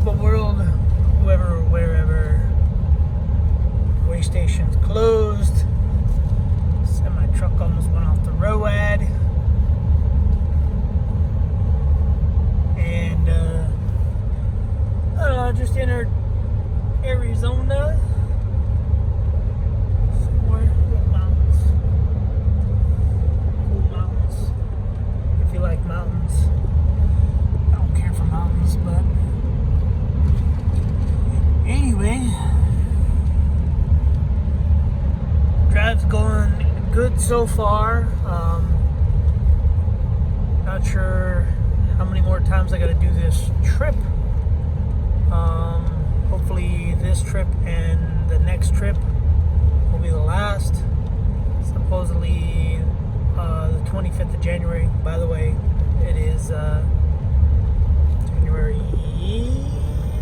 people world, whoever, wherever, way station's closed. Semi truck almost went off the road. And I don't know, just entered Arizona. Somewhere with mountains. Cool mountains. If you like mountains. I don't care for mountains, but anyway. Drive's going good so far. Not sure how many more times I gotta do this trip. Hopefully this trip and the next trip will be the last. Supposedly the 25th of January. By the way, it is January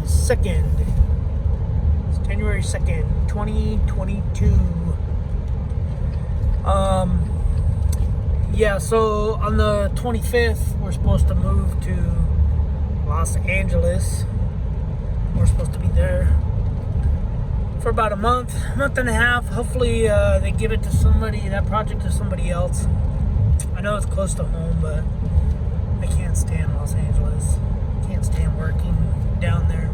2nd. It's January 2nd, 2022. Yeah, so on the 25th, we're supposed to move to Los Angeles. We're supposed to be there for about a month and a half. Hopefully, they give it to somebody, that project to somebody else. I know it's close to home, but I can't stand Los Angeles. Can't stand working down there.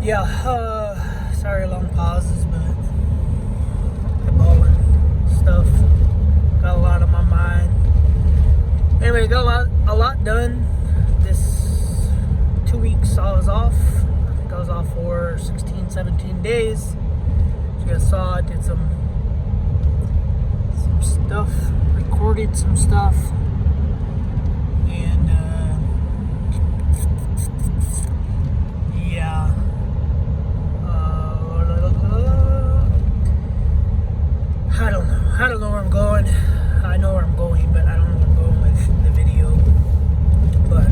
Yeah, sorry, long pauses, but balling stuff. Got a lot on my mind. Anyway, got a lot done. This 2 weeks I was off. I think I was off for 16, 17 days. So you guys saw I did some stuff, recorded some stuff, and yeah. I don't know where I'm going. I know where I'm going, but I don't know where I'm going with the video. But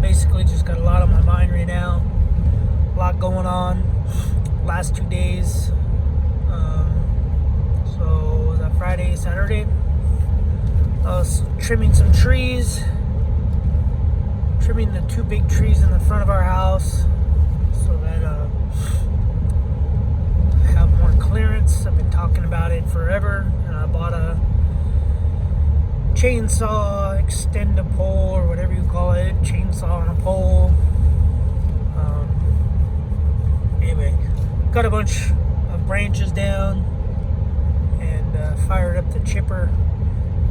basically just got a lot on my mind right now. A lot going on. Last 2 days. So was that Friday, Saturday? I was trimming some trees. Trimming the 2 big trees in the front of our house. So that have more clearance. I've been talking about it forever, and I bought a chainsaw, extend a pole, or whatever you call it, chainsaw on a pole. Anyway, got a bunch of branches down, and fired up the chipper.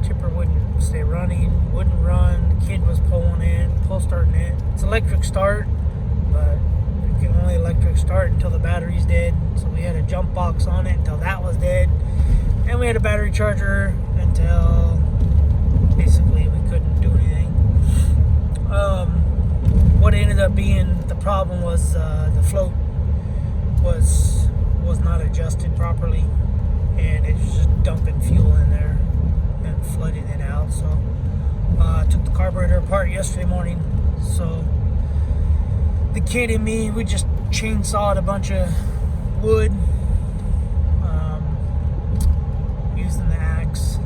Chipper wouldn't stay running, wouldn't run. The kid was pulling it, pull starting it. It's electric start, but you can only electric start until the battery's dead. So we had a jump box on it until that was dead, and we had a battery charger until basically we couldn't do anything. What ended up being the problem was the float was not adjusted properly, and it was just dumping fuel in there and flooding it out. So I took the carburetor apart yesterday morning. So the kid and me, we just chainsawed a bunch of wood, using the axe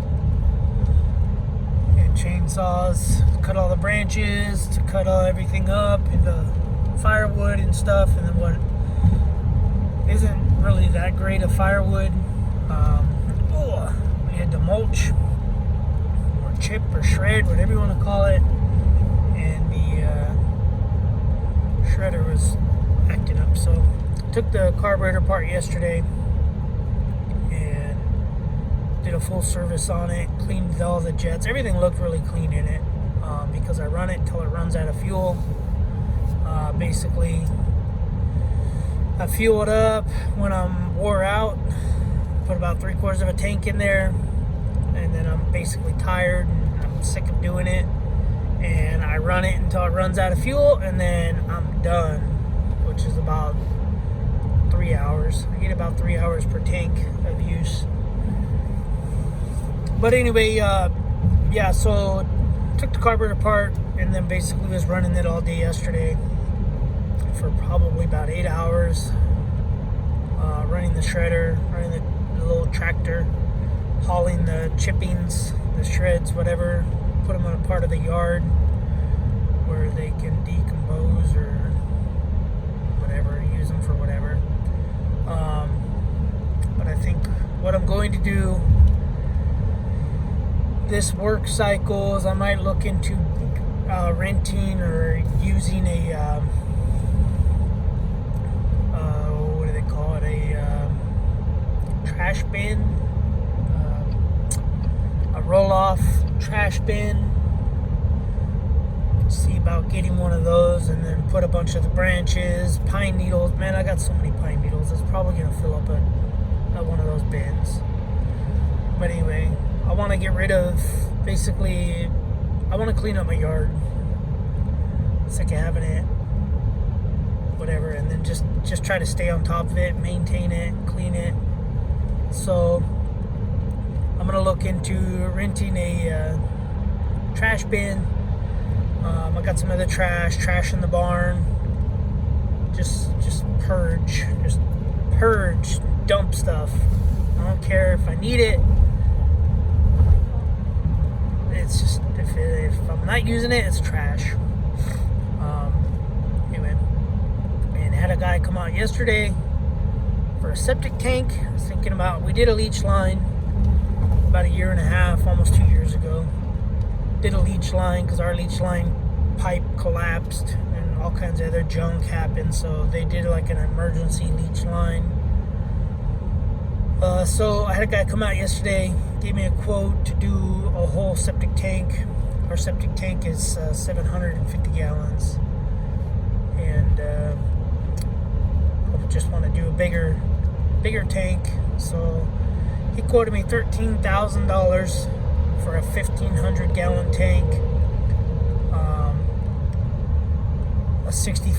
and chainsaws, cut all the branches, to cut everything up into firewood and stuff. And then what isn't really that great of firewood, we had to mulch or chip or shred, whatever you want to call it, and the shredder was acting up. So took the carburetor apart yesterday and did a full service on it, cleaned all the jets. Everything looked really clean in it, because I run it until it runs out of fuel. Basically, I fuel it up when I'm wore out, put about 3/4 of a tank in there, and then I'm basically tired and I'm sick of doing it, and I run it until it runs out of fuel, and then I'm done, which is about 3 hours. I get about 3 hours per tank of use. But anyway, yeah, so took the carburetor apart and then basically was running it all day yesterday for probably about 8 hours. Running the shredder, running the little tractor, hauling the chippings, the shreds, whatever, put them on a part of the yard. where they can decompose or whatever, use them for whatever. But I think what I'm going to do this work cycle is I might look into renting or using a what do they call it, a trash bin, a roll-off trash bin. See about getting one of those and then put a bunch of the branches, pine needles. Man, I got so many pine needles. It's probably going to fill up one of those bins. But anyway, I want to get rid of, basically, I want to clean up my yard. Sick of having it, whatever, and then just try to stay on top of it, maintain it, clean it. So I'm going to look into renting a trash bin. I got some other trash in the barn. Just purge, dump stuff. I don't care if I need it. It's just, if I'm not using it, it's trash. Anyway, and had a guy come out yesterday for a septic tank. I was thinking about, we did a leach line about 1.5 years, almost 2 years ago. Did a leach line because our leach line pipe collapsed and all kinds of other junk happened, so they did like an emergency leach line. So I had a guy come out yesterday, gave me a quote to do a whole septic tank. Our septic tank is 750 gallons, and I just want to do a bigger tank. So he quoted me $13,000 for a 1,500 gallon tank. A 60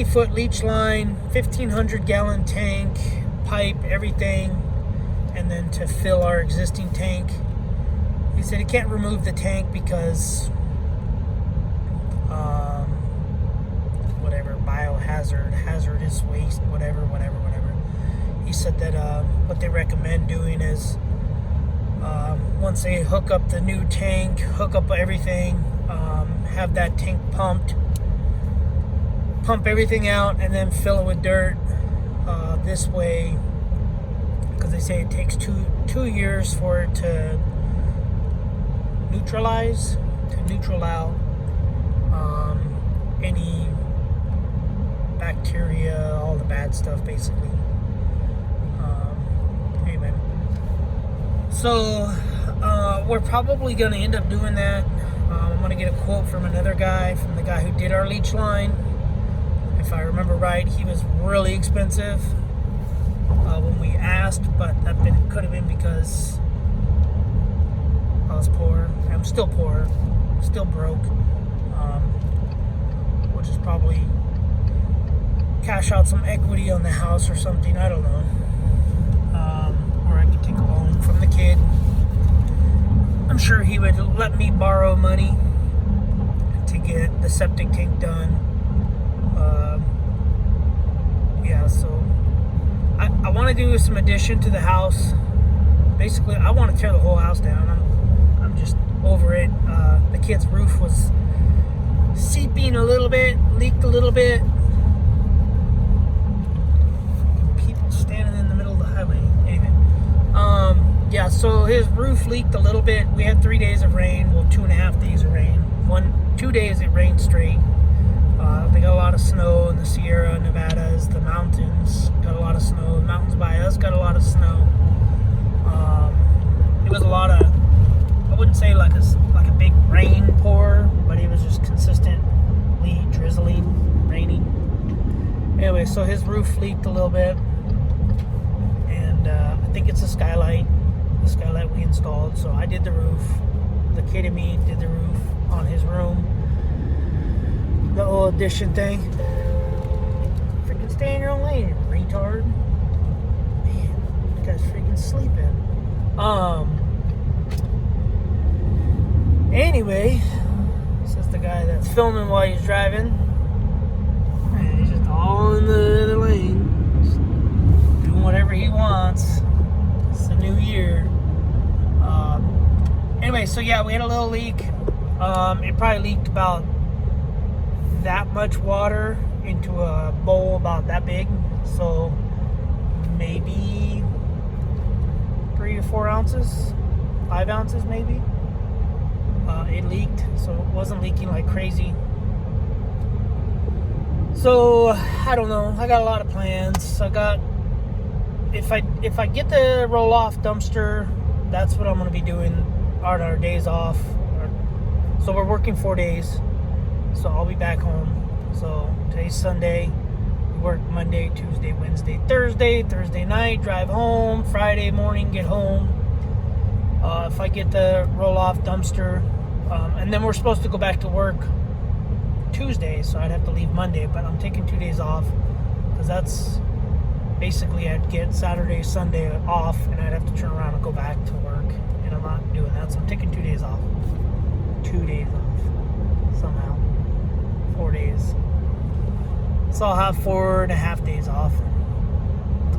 foot leach line, 1,500 gallon tank, pipe, everything, and then to fill our existing tank. He said he can't remove the tank because whatever, biohazard, hazardous waste, whatever. He said that what they recommend doing is once they hook up the new tank, hook up everything, have that tank pumped, pump everything out, and then fill it with dirt. This way, because they say it takes two years for it to neutral out any bacteria, all the bad stuff, basically. Anyway, so we're probably going to end up doing that. I'm going to get a quote from another guy, from the guy who did our leach line. If I remember right, he was really expensive when we asked, but that could have been because I was poor. I'm still poor, still broke, which is probably cash out some equity on the house or something. I don't know. Or I could take a loan from the kid. I'm sure he would let me borrow money to get the septic tank done. Yeah, so I want to do some addition to the house. Basically, I want to tear the whole house down. I'm just over it. The kid's roof was seeping a little bit, leaked a little bit. People standing in the middle of the highway. Anyway, yeah, so his roof leaked a little bit. We had 3 days of rain. Well, 2.5 days of rain. 2 days it rained straight. They got a lot of snow in the Sierra Nevadas. The mountains got a lot of snow. The mountains by us got a lot of snow. It was a lot of, I wouldn't say like a big rain pour, but it was just consistently drizzling, raining. Anyway, so his roof leaked a little bit, and I think it's the skylight we installed. So I did the roof. The kid and me did the roof on his room. The old addition thing. Freaking stay in your own lane, you retard. Man, that guy's freaking sleeping. Anyway, this is the guy that's filming while he's driving. And he's just all in the other lane, just doing whatever he wants. It's a new year. Anyway, so yeah, we had a little leak. It probably leaked about that much water into a bowl about that big, so maybe 3 to 4 ounces, 5 ounces maybe. It leaked, so it wasn't leaking like crazy. So I don't know. I got a lot of plans. If I get the roll-off dumpster, that's what I'm going to be doing on our days off. So we're working 4 days, so I'll be back home. So today's Sunday. We work Monday, Tuesday, Wednesday, Thursday night, drive home, Friday morning, get home. If I get the roll-off dumpster, and then we're supposed to go back to work Tuesday, so I'd have to leave Monday, but I'm taking 2 days off, because that's basically I'd get Saturday, Sunday off, and I'd have to turn around and go back to work, and I'm not doing that, so I'm taking 2 days off. 2 days off, somehow. 4 days. So I'll have 4.5 days off.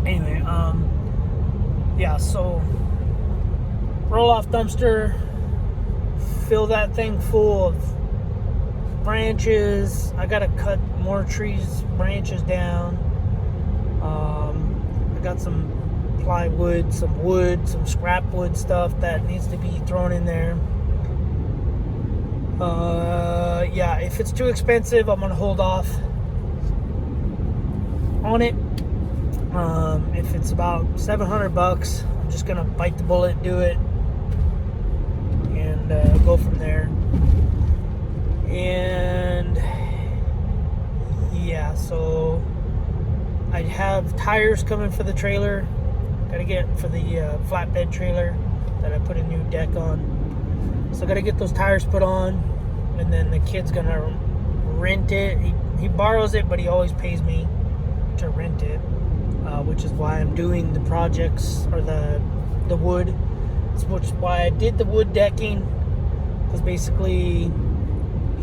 Anyway, yeah, so roll-off dumpster, fill that thing full of branches. I gotta cut more branches down. I got some plywood, some wood, some scrap wood stuff that needs to be thrown in there. Yeah, if it's too expensive, I'm gonna hold off on it. If it's about $700, I'm just gonna bite the bullet, do it, and go from there. And yeah, so I have tires coming for the trailer. Gotta get for the flatbed trailer that I put a new deck on. So I gotta get those tires put on, and then the kid's gonna rent it. He borrows it, but he always pays me to rent it, which is why I'm doing the projects, or the wood. Which is why I did the wood decking, because basically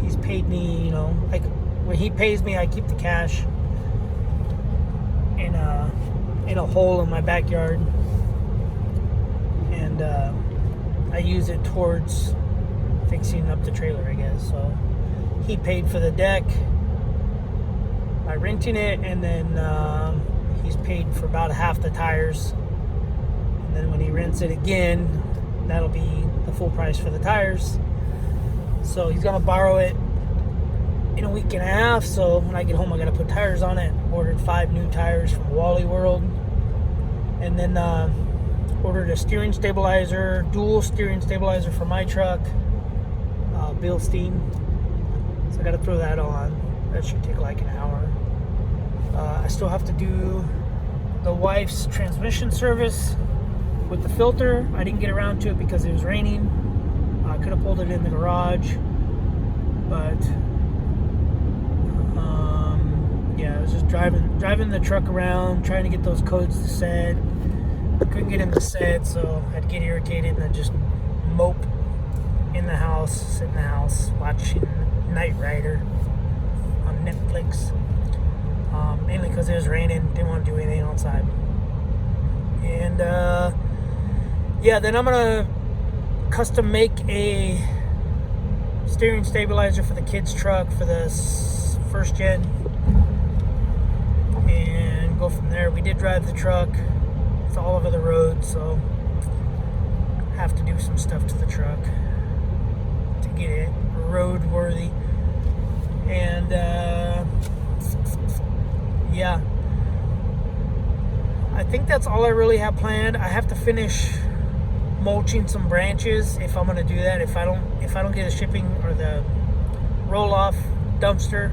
he's paid me, you know, like when he pays me, I keep the cash in a hole in my backyard, and I use it towards fixing up the trailer, I guess. So he paid for the deck by renting it, and then he's paid for about half the tires, and then when he rents it again, that'll be the full price for the tires. So he's gonna borrow it in a week and a half, so when I get home I gotta put tires on it. Ordered 5 new tires from Wally World, and then ordered a steering stabilizer, dual steering stabilizer for my truck, Bilstein. So I gotta throw that on. That should take like an hour. I still have to do the wife's transmission service with the filter. I didn't get around to it because it was raining. I could have pulled it in the garage, but yeah, I was just driving the truck around, trying to get those codes to set. Couldn't get them to set, so I'd get irritated and then just mope in the house, sit in the house, watching Knight Rider on Netflix. Mainly because it was raining, didn't want to do anything outside. And yeah, then I'm gonna custom make a steering stabilizer for the kids' truck for the first gen, and go from there. We did drive the truck. It's all over the road, so have to do some stuff to the truck to get it roadworthy. And yeah, I think that's all I really have planned. I have to finish mulching some branches if I'm gonna do that. If I don't get a shipping or the roll-off dumpster,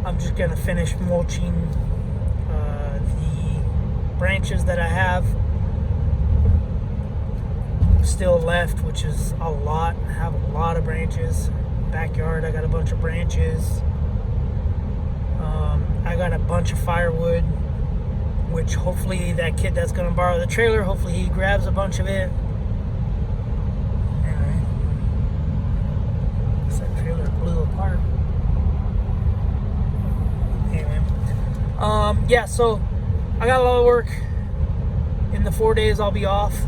I'm just gonna finish mulching the branches that I have still left, which is a lot. I have a lot of branches. Backyard, I got a bunch of branches. I got a bunch of firewood, which hopefully that kid that's gonna borrow the trailer, hopefully he grabs a bunch of it. Anyway, that trailer blew apart. Anyway, yeah, so I got a lot of work in the 4 days I'll be off,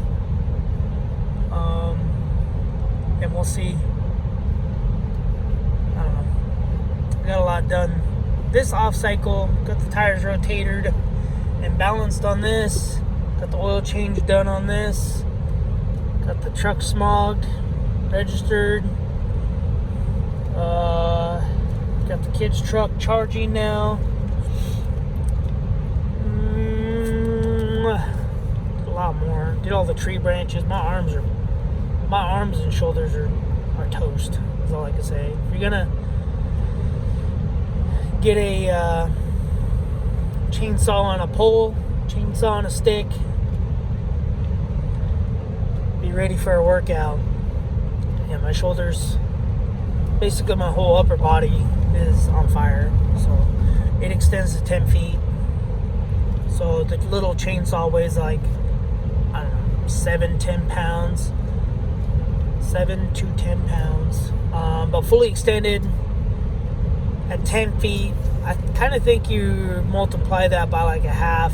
and we'll see. I don't know. I got a lot done this off cycle. Got the tires rotated and balanced on this. Got the oil change done on this. Got the truck smogged, registered. Got the kids' truck charging now. A lot more. Did all the tree branches. My arms and shoulders are toast. That's all I can say. If you're gonna get a chainsaw on a pole, chainsaw on a stick, be ready for a workout. Yeah, my shoulders, basically my whole upper body is on fire. So it extends to 10 feet. So the little chainsaw weighs like, I don't know, 7-10 pounds. 7 to 10 pounds. But fully extended at 10 feet, I kind of think you multiply that by like a half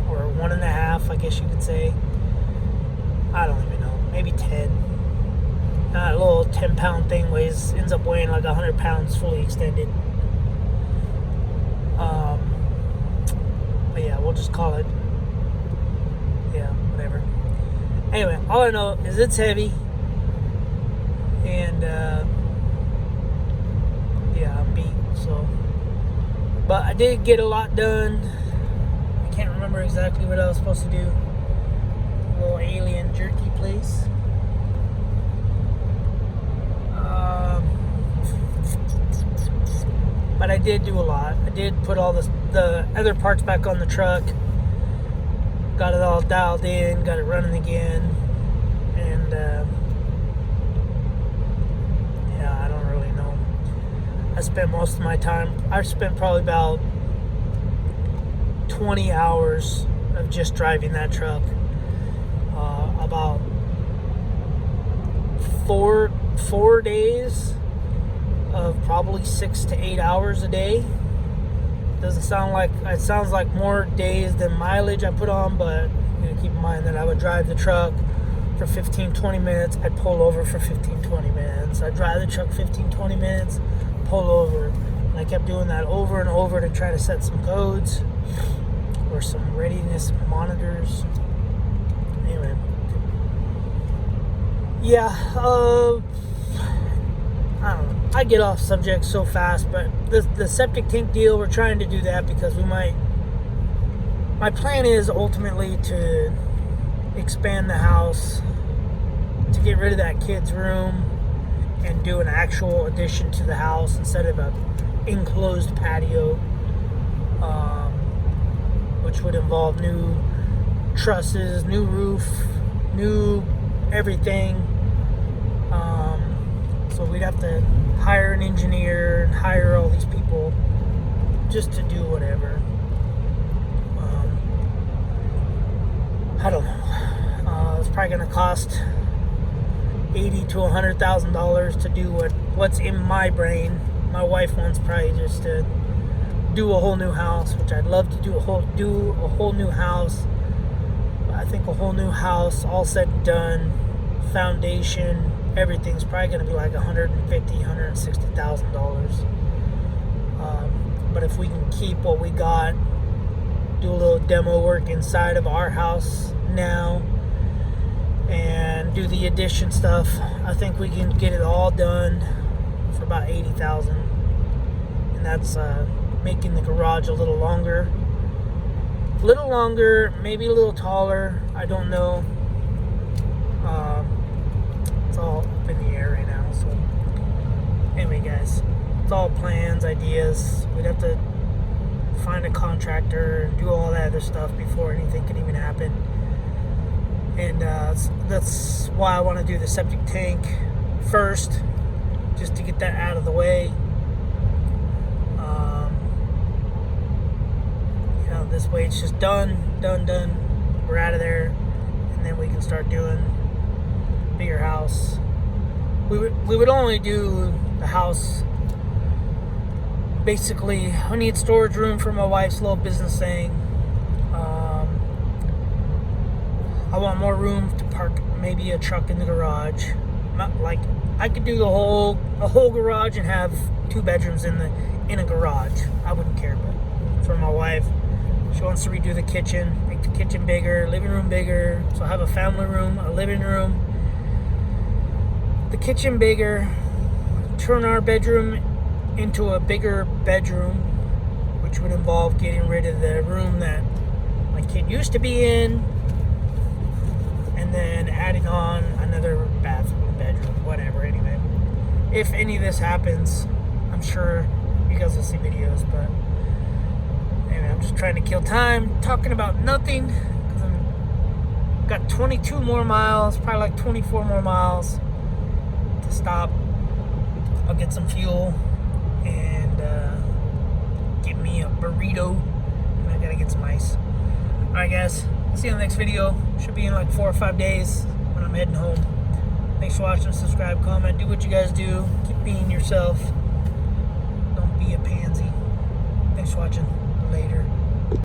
or 1.5, I guess you could say. I don't even know. Maybe 10. A little 10-pound thing ends up weighing like 100 pounds fully extended. But yeah, we'll just call it. Yeah, whatever. Anyway, all I know is it's heavy. And yeah, I'm beat. So, but I did get a lot done. I can't remember exactly what I was supposed to do. A little alien jerky place. But I did do a lot. I did put all the other parts back on the truck. Got it all dialed in. Got it running again. And yeah, I don't really know. I spent most of my time. I spent probably about 20 hours of just driving that truck. About four days of probably 6 to 8 hours a day. Doesn't sound like, it sounds like more days than mileage I put on, but you know, keep in mind that I would drive the truck for 15-20 minutes. I'd pull over for 15-20 minutes. I'd drive the truck 15-20 minutes, pull over. And I kept doing that over and over to try to set some codes or some readiness monitors. Anyway. Yeah, I don't know. I get off subject so fast, but the septic tank deal, we're trying to do that because my plan is ultimately to expand the house, to get rid of that kid's room and do an actual addition to the house instead of a enclosed patio, which would involve new trusses, new roof, new everything. So we'd have to hire an engineer and hire all these people just to do whatever. I don't know. It's probably going to cost $80,000 to $100,000 to do what's in my brain. My wife wants probably just to do a whole new house, which I'd love to do a whole new house. I think a whole new house, all said and done, foundation, everything's probably going to be like $150,000, $160,000. But if we can keep what we got, do a little demo work inside of our house now, and do the addition stuff, I think we can get it all done for about $80,000. And that's making the garage a little longer, maybe a little taller. I don't know. It's all up in the air right now. So anyway, guys, it's all plans, ideas. We'd have to find a contractor and do all that other stuff before anything can even happen. And that's why I want to do the septic tank first, just to get that out of the way. This way it's just done. We're out of there, and then we can start doing bigger house. We would only do the house. Basically, I need storage room for my wife's little business thing. I want more room to park maybe a truck in the garage. Not like I could do a whole garage and have 2 bedrooms in a garage. I wouldn't care, but for my wife, she wants to redo the kitchen, make the kitchen bigger, living room bigger. So I have a family room, a living room, the kitchen bigger, turn our bedroom into a bigger bedroom, which would involve getting rid of the room that my kid used to be in, and then adding on another bathroom, bedroom, whatever. Anyway, if any of this happens, I'm sure you guys will see videos, but anyway, I'm just trying to kill time talking about nothing, because I've got 22 more miles, probably like 24 more miles to stop. I'll get some fuel and get me a burrito, and I gotta get some ice. Alright guys, see you in the next video. Should be in like 4 or 5 days when I'm heading home. Thanks for watching, subscribe, comment, do what you guys do. Keep being yourself. Don't be a pansy.